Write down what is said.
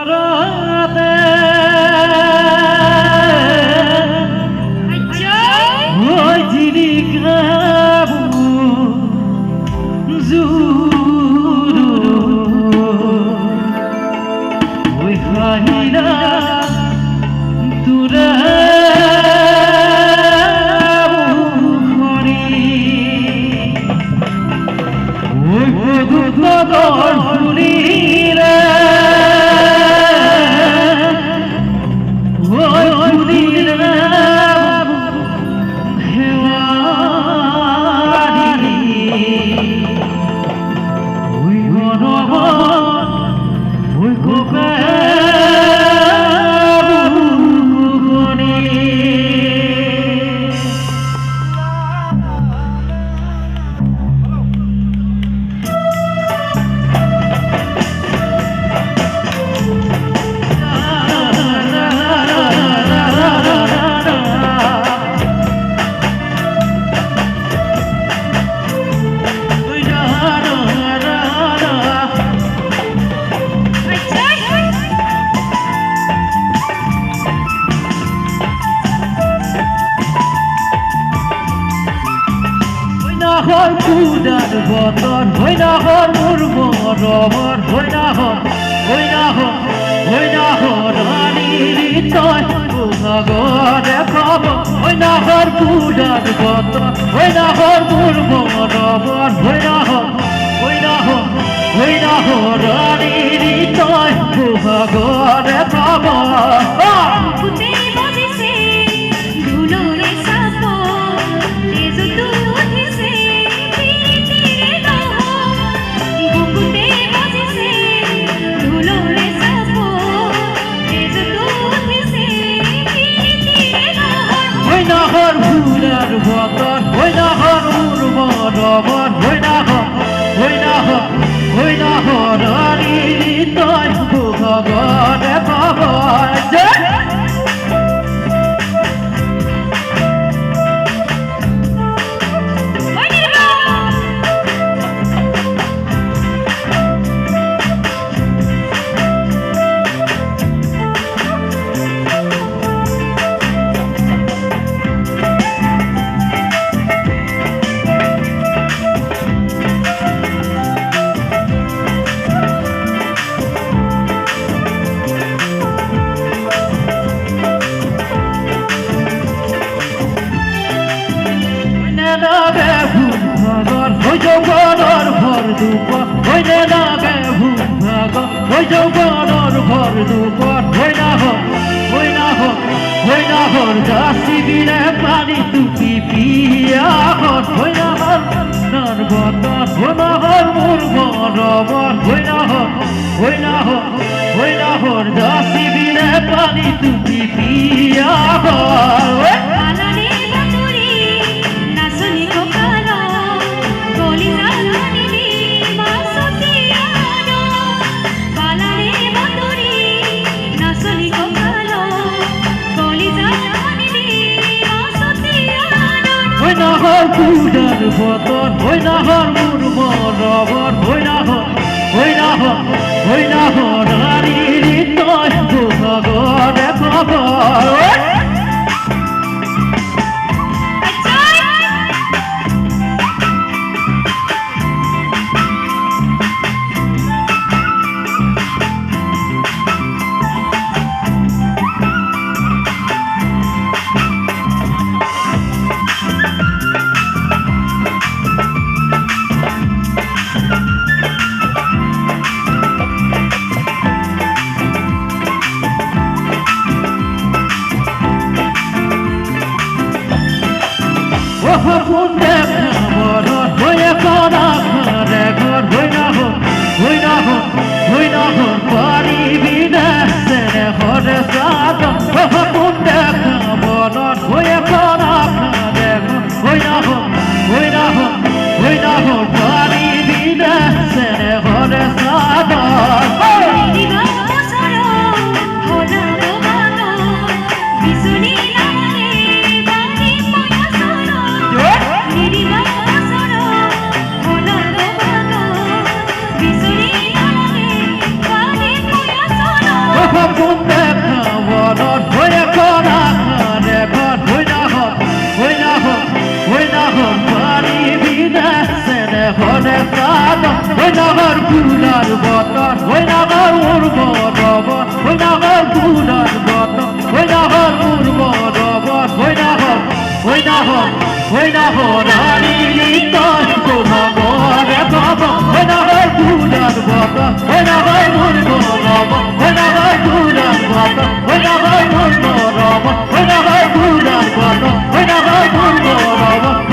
রাতে ওই জিরিক রাবু জুরু ওই হাইরা তুরা ওই পদুতর ফুলিরা ওই ফুলিরা হেওয়ারি ওই গরব ওই কোকা হর কুদার বতন হই না হর মুরব রবর হই না হর রানীর তয় ভাগরে খব হই না হর কুদার বতন হই না হর মুরব রবর হই না হর রানীর তয় ভাগরে খব হর ভুলার বতন হই না হর মুরব রবর হই না হর রানীর তয় ভাগরে খবর ওই যৌবনের ভর দুপ ওই নাগে ভূম ভাগ ওই যৌবনের ভর দুপ হই না হর দাসি বিনে পানি টুকি পিয়া হর হই না হর নার বতন হই না হর মুরব রবর হই না হর দাসি বিনে পানি টুকি পিয়া হর হর কুদার বতন হই না হর মুরব রবর হই না হর রানীর তয় ভাগরে খবর কুন্দে খবর হয়ে করা ঘরে ঘর হই না হর পারিবি না সেরে হরে সাদ কুন্দে খবর হয়ে করা ঘরে ঘর হই না হর পারিবি না সেরে হরে সাদ Bisuri ভাবুন দেখা বলত হয়ে করা খানে ঘর হই না হর পানি বিনা সেনে হনে প্রাণ হই না হর ফুলার বতন হই না হর উর্বর রবন হই না হর ফুলার বতন হই না হর উর্বর রবন হই না হর রানী লিতন